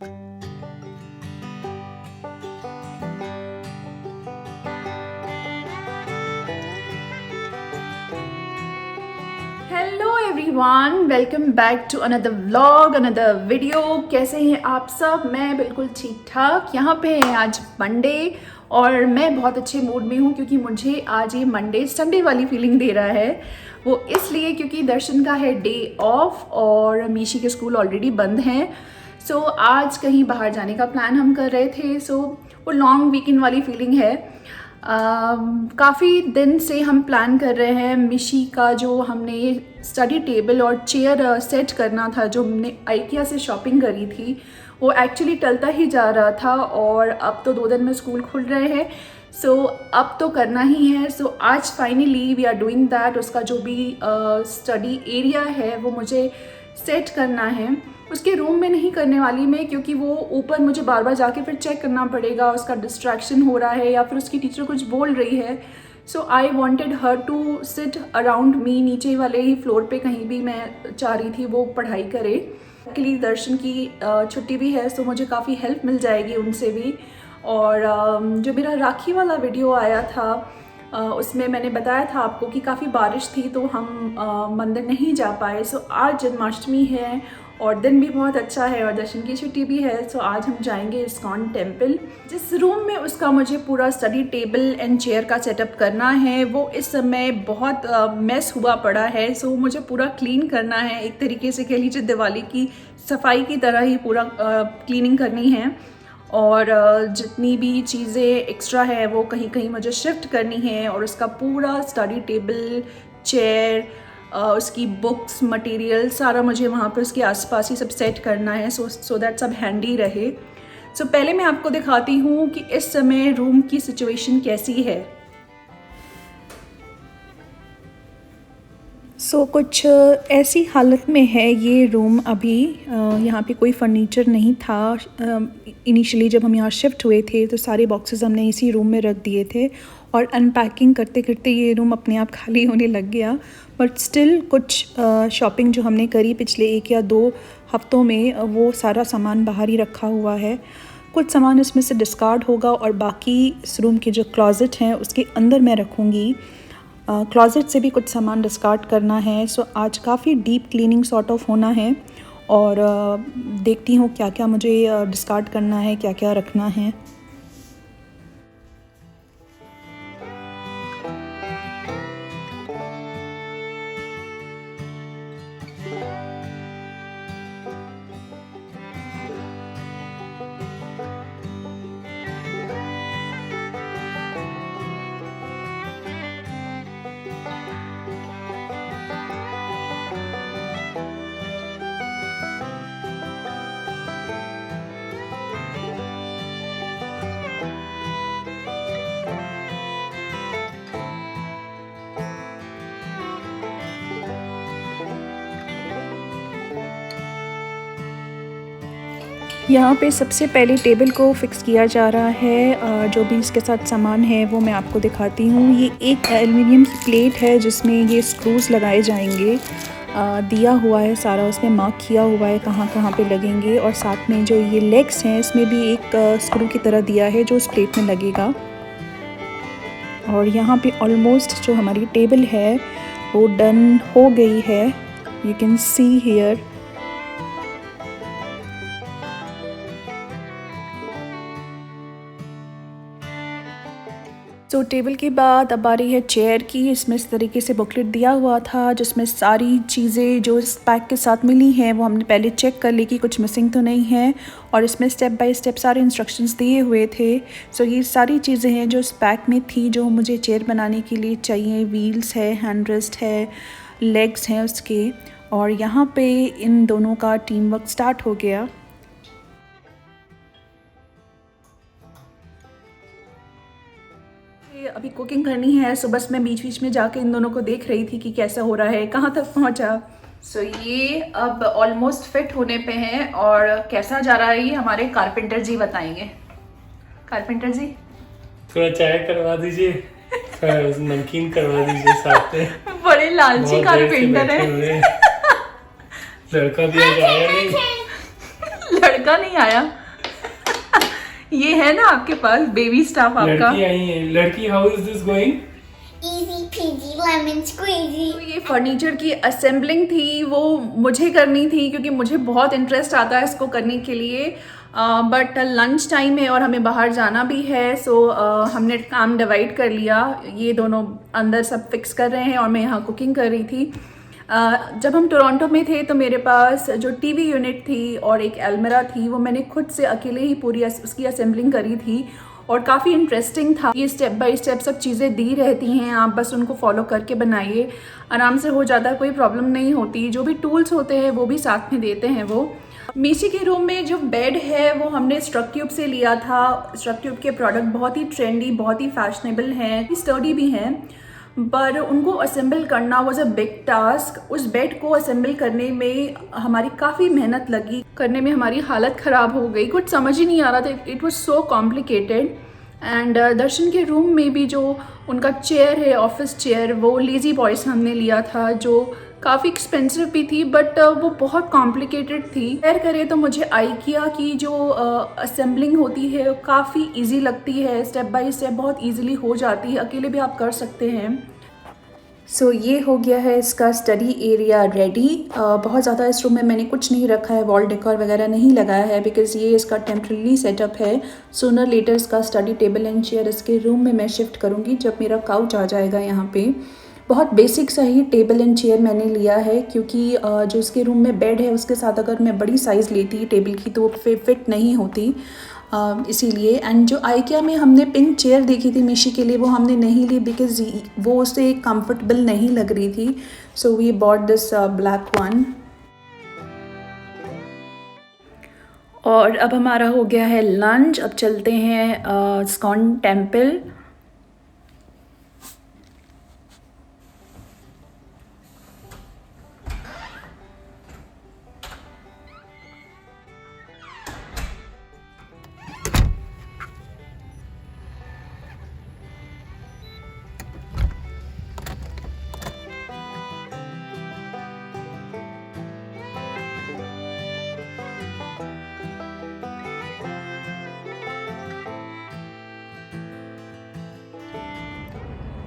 Hello everyone, welcome back to another vlog, another video. कैसे हैं आप सब? मैं बिल्कुल ठीक ठाक। यहाँ पे है आज मंडे और मैं बहुत अच्छे मूड में हूँ क्योंकि मुझे आज ये मंडे संडे वाली फीलिंग दे रहा है। वो इसलिए क्योंकि दर्शन का है डे ऑफ और मीशी के स्कूल ऑलरेडी बंद हैं। सो आज कहीं बाहर जाने का प्लान हम कर रहे थे। सो वो लॉन्ग वीकेंड वाली फीलिंग है। काफ़ी दिन से हम प्लान कर रहे हैं। मिशी का जो हमने स्टडी टेबल और चेयर सेट करना था, जो हमने आइकिया से शॉपिंग करी थी, वो एक्चुअली टलता ही जा रहा था और अब तो 2 दिन में स्कूल खुल रहे हैं। सो अब तो करना ही है। सो आज finally we are doing that. उसका जो भी स्टडी एरिया है वो मुझे सेट करना है। उसके रूम में नहीं करने वाली मैं, क्योंकि वो ऊपर मुझे बार बार जाके फिर चेक करना पड़ेगा, उसका डिस्ट्रैक्शन हो रहा है या फिर उसकी टीचर कुछ बोल रही है। So I wanted her to sit around me, नीचे वाले ही फ्लोर पे कहीं भी मैं चाह रही थी वो पढ़ाई करे। के लिए दर्शन की छुट्टी भी है, सो मुझे काफ़ी हेल्प मिल जाएगी उनसे भी। और जो मेरा राखी वाला वीडियो आया था उसमें मैंने बताया था आपको कि काफ़ी बारिश थी तो हम मंदिर नहीं जा पाए। सो आज जन्माष्टमी है और दिन भी बहुत अच्छा है और दर्शन की छुट्टी भी है। सो आज हम जाएंगे इस्कॉन टेम्पल। जिस रूम में उसका मुझे पूरा स्टडी टेबल एंड चेयर का सेटअप करना है वो इस समय बहुत मेस हुआ पड़ा है। सो मुझे पूरा क्लीन करना है। एक तरीके से कह लीजिए दिवाली की सफाई की तरह ही पूरा क्लीनिंग करनी है। और जितनी भी चीज़ें एक्स्ट्रा है वो कहीं कहीं मुझे शिफ्ट करनी है और उसका पूरा स्टडी टेबल, चेयर, उसकी बुक्स, मटेरियल सारा मुझे वहाँ पे उसके आसपास ही सब सेट करना है। सो दैट सब हैंडी रहे। सो पहले मैं आपको दिखाती हूँ कि इस समय रूम की सिचुएशन कैसी है। सो कुछ ऐसी हालत में है ये रूम अभी। यहाँ पे कोई फर्नीचर नहीं था। इनिशियली जब हम यहाँ शिफ्ट हुए थे तो सारे बॉक्सेस हमने इसी रूम में रख दिए थे और अनपैकिंग करते करते ये रूम अपने आप खाली होने लग गया। बट स्टिल कुछ शॉपिंग जो हमने करी पिछले 1 या 2 हफ्तों में वो सारा सामान बाहर ही रखा हुआ है। कुछ सामान इसमें से डिस्कार्ड होगा और बाकी इस रूम के जो क्लोज़ेट हैं उसके अंदर मैं रखूँगी। क्लोज़ेट से भी कुछ सामान डिस्कार्ड करना है। सो आज काफ़ी डीप क्लीनिंग सॉर्ट ऑफ होना है और देखती हूँ क्या क्या मुझे डिस्कार्ड करना है, क्या क्या रखना है। यहाँ पे सबसे पहले टेबल को फिक्स किया जा रहा है। जो भी इसके साथ सामान है वो मैं आपको दिखाती हूँ। ये एक एल्युमिनियम की प्लेट है जिसमें ये स्क्रूज़ लगाए जाएंगे। दिया हुआ है सारा, उसमें मार्क किया हुआ है कहाँ कहाँ पे लगेंगे। और साथ में जो ये लेग्स हैं इसमें भी एक स्क्रू की तरह दिया है जो उस प्लेट में लगेगा। और यहाँ पे ऑलमोस्ट जो हमारी टेबल है वो डन हो गई है। You can see here. तो टेबल के बाद अब आ रही है चेयर की। इसमें इस तरीके से बुकलेट दिया हुआ था जिसमें सारी चीज़ें जो इस पैक के साथ मिली हैं वो हमने पहले चेक कर ली कि कुछ मिसिंग तो नहीं है। और इसमें स्टेप बाय स्टेप सारे इंस्ट्रक्शंस दिए हुए थे। सो ये सारी चीज़ें हैं जो इस पैक में थी जो मुझे चेयर बनाने के लिए चाहिए। व्हील्स है, हैंड रेस्ट है, लेग्स हैं उसके। और यहाँ पे इन दोनों का टीम वर्क स्टार्ट हो गया। अभी कुकिंग करनी है। सो बस मैं बीच बीच में जाके इन दोनों को देख रही थी कि कैसा हो रहा है, कहाँ तक पहुँचा। सो ये अब ऑलमोस्ट फिट होने पे हैं। और कैसा जा रहा है ये हमारे कारपेंटर जी बताएंगे। कारपेंटर जी थोड़ा चाय करवा दीजिए, थोड़ा नमकीन करवा दीजिए साथ में। बड़े लालची कारपेंटर है। लड़का भी आज आया नहीं। लड़का नहीं आया। ये है ना आपके पास बेबी स्टाफ आपका। लड़की आई है। लड़की, how is this going? Easy peasy lemon squeezy. तो ये फर्नीचर की असेंबलिंग थी, वो मुझे करनी थी क्योंकि मुझे बहुत इंटरेस्ट आता है इसको करने के लिए। बट लंच टाइम है और हमें बाहर जाना भी है, सो हमने काम डिवाइड कर लिया। ये दोनों अंदर सब फिक्स कर रहे हैं और मैं यहाँ कुकिंग कर रही थी। जब हम टोरंटो में थे तो मेरे पास जो टीवी यूनिट थी और एक अलमीरा थी, वो मैंने खुद से अकेले ही पूरी उसकी असेंबलिंग करी थी और काफ़ी इंटरेस्टिंग था। ये स्टेप बाय स्टेप सब चीज़ें दी रहती हैं, आप बस उनको फॉलो करके बनाइए, आराम से हो जाता है, कोई प्रॉब्लम नहीं होती। जो भी टूल्स होते हैं वो भी साथ में देते हैं वो। मीशी के रूम में जो बेड है वो हमने स्ट्रक्ट्यूब से लिया था। स्ट्रक्ट्यूब के प्रोडक्ट बहुत ही ट्रेंडी, बहुत ही फैशनेबल हैं, स्टर्डी भी हैं, पर उनको असेंबल करना वाज अ बिग टास्क। उस बेड को असेंबल करने में हमारी काफ़ी मेहनत लगी, करने में हमारी हालत ख़राब हो गई, कुछ समझ ही नहीं आ रहा था, it was so complicated. And Darshan के रूम में भी जो उनका चेयर है, ऑफिस चेयर, वो लेज़ी बॉय से हमने लिया था, जो काफ़ी एक्सपेंसिव भी थी, बट वो बहुत कॉम्प्लिकेटेड थी। शेयर करें तो मुझे आइकिया की जो असेंबलिंग होती है काफ़ी इजी लगती है, स्टेप बाय स्टेप बहुत इजीली हो जाती है, अकेले भी आप कर सकते हैं। सो ये हो गया है इसका स्टडी एरिया रेडी। बहुत ज़्यादा इस रूम में मैंने कुछ नहीं रखा है, वॉल डेकोर वगैरह नहीं लगाया है, बिकॉज़ ये इसका टेम्प्रेरी सेटअप है। सूनर लेटर इसका स्टडी टेबल एंड चेयर इसके रूम में मैं शिफ्ट करूँगी जब मेरा काउच आ जाएगा यहाँ पे। बहुत बेसिक सा ही टेबल एंड चेयर मैंने लिया है, क्योंकि जो इसके रूम में बेड है उसके साथ अगर मैं बड़ी साइज़ लेती टेबल की तो फिट नहीं होती, इसीलिए। एंड जो आइकिया में हमने पिंक चेयर देखी थी मीशी के लिए, वो हमने नहीं ली बिकॉज वो उससे कंफर्टेबल नहीं लग रही थी, so we bought this black one. और अब हमारा हो गया है लंच, अब चलते हैं इस्कॉन टेम्पल।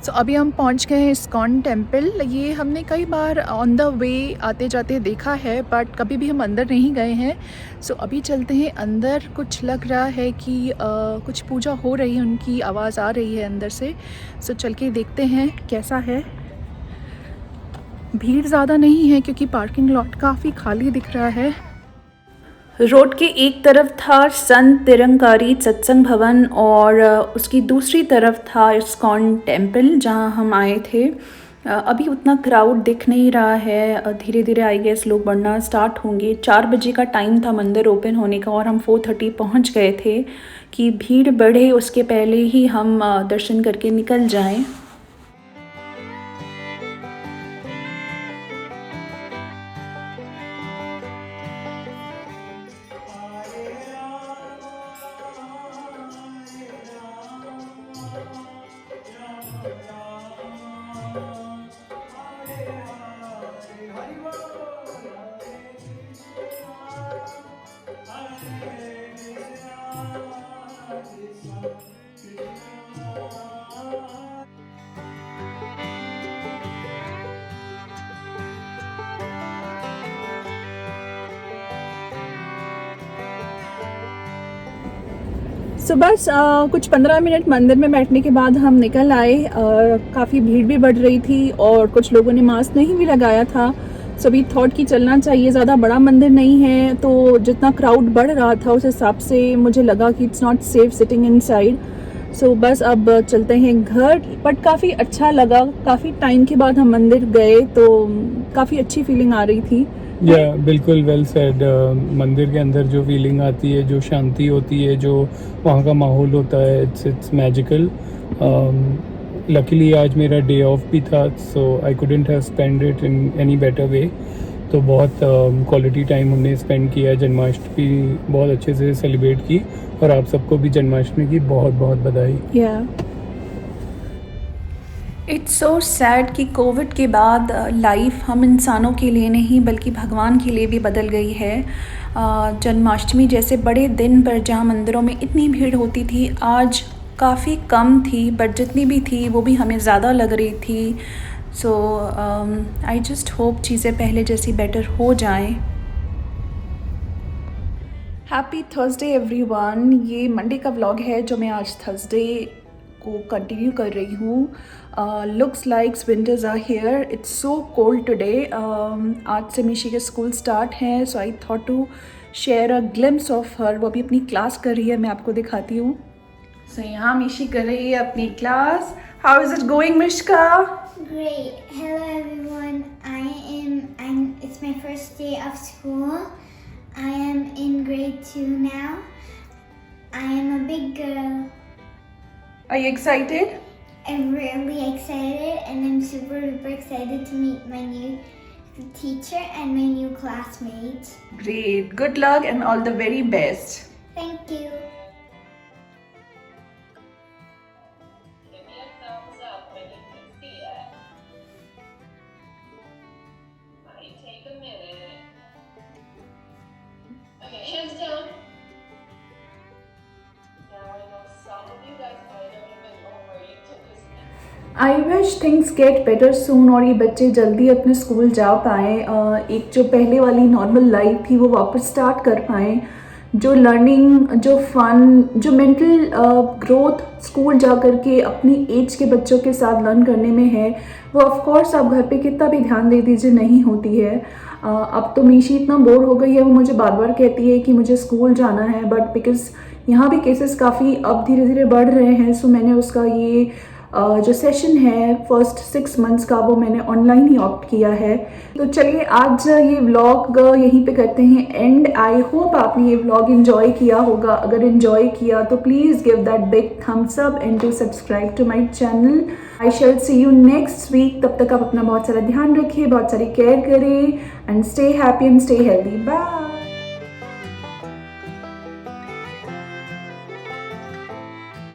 सो अभी हम पहुंच गए हैं इस्कॉन टेम्पल। ये हमने कई बार ऑन द वे आते जाते देखा है, बट कभी भी हम अंदर नहीं गए हैं। सो अभी चलते हैं अंदर। कुछ लग रहा है कि कुछ पूजा हो रही है, उनकी आवाज़ आ रही है अंदर से। सो चल के देखते हैं कैसा है। भीड़ ज़्यादा नहीं है क्योंकि पार्किंग लॉट काफ़ी खाली दिख रहा है। रोड के एक तरफ था संत निरंकारी सत्संग भवन और उसकी दूसरी तरफ था इस्कॉन टेम्पल जहां हम आए थे। अभी उतना क्राउड दिख नहीं रहा है, धीरे धीरे आई गेस लोग बढ़ना स्टार्ट होंगे। 4 बजे का टाइम था मंदिर ओपन होने का और हम 4:30 पहुंच गए थे कि भीड़ बढ़े उसके पहले ही हम दर्शन करके निकल जाएं। सो बस कुछ 15 मिनट मंदिर में बैठने के बाद हम निकल आए। काफ़ी भीड़ भी बढ़ रही थी और कुछ लोगों ने मास्क नहीं भी लगाया था। सो वी थॉट कि चलना चाहिए, ज़्यादा बड़ा मंदिर नहीं है, तो जितना क्राउड बढ़ रहा था उस हिसाब से मुझे लगा कि it's not safe sitting inside. So बस अब चलते हैं घर। बट काफ़ी अच्छा लगा, काफ़ी टाइम के बाद हम मंदिर गए तो काफ़ी अच्छी फीलिंग आ रही थी। या बिल्कुल वेल सेड। मंदिर के अंदर जो फीलिंग आती है, जो शांति होती है, जो वहाँ का माहौल होता है, इट्स मैजिकल। लकीली आज मेरा डे ऑफ भी था, so I couldn't have spend it in any better way. तो बहुत क्वालिटी टाइम हमने स्पेंड किया। जन्माष्टमी बहुत अच्छे से सेलिब्रेट की और आप सबको भी जन्माष्टमी की बहुत बहुत बधाई। इट्स सो सैड कि कोविड के बाद लाइफ हम इंसानों के लिए नहीं बल्कि भगवान के लिए भी बदल गई है। जन्माष्टमी जैसे बड़े दिन पर जहाँ मंदिरों में इतनी भीड़ होती थी आज काफ़ी कम थी, बट जितनी भी थी वो भी हमें ज़्यादा लग रही थी. सो आई जस्ट होप चीज़ें पहले जैसी बेटर हो जाएं. Happy Thursday everyone. ये मंडे का व्लॉग है जो मैं आज थर्सडे को कंटिन्यू कर रही हूँ. Looks likes winters are here. It's so cold today. आज से मिशी के स्कूल स्टार्ट हैं, so I thought to share a glimpse of her. वो अभी अपनी क्लास कर रही है, मैं आपको दिखाती हूँ. सो यहाँ मिशी कर रही है अपनी class. How is it going Mishka? Great. Hello everyone. It's my first day of school. I am in grade 2 now. I am a big girl. Are you excited? I'm really excited and I'm super excited to meet my new teacher and my new classmates. Great. Good luck and all the very best. Thank you. Give me a thumbs up when you can see it. Might take a minute. Okay, hands down. Now I know some of you guys might have even known where you took this next. I wish things get better soon और ये बच्चे जल्दी अपने school जा पाएँ. एक जो पहले वाली नॉर्मल लाइफ थी वो वापस स्टार्ट कर पाएँ. जो लर्निंग, जो फन, जो मेंटल ग्रोथ स्कूल जा कर के अपनी एज के बच्चों के साथ लर्न करने में है, वो ऑफ कोर्स आप घर पे कितना भी ध्यान दे दीजिए नहीं होती है. अब तो मीशी इतना बोर हो गई है, वो मुझे बार बार कहती है कि मुझे स्कूल जाना है, बट बिकॉज यहाँ भी केसेस काफ़ी अब धीरे धीरे बढ़ रहे हैं, सो मैंने उसका ये जो सेशन है फर्स्ट 6 मंथ्स का वो मैंने ऑनलाइन ही ऑप्ट किया है. तो चलिए आज ये व्लॉग यहीं पे करते हैं एंड. आई होप आपने ये व्लॉग एंजॉय किया होगा. अगर एंजॉय किया तो please give that big thumbs up and to subscribe to my channel. I shall see you next week. तब तक आप अपना बहुत सारा ध्यान रखिए, बहुत सारी केयर करें and stay happy and stay healthy. Bye.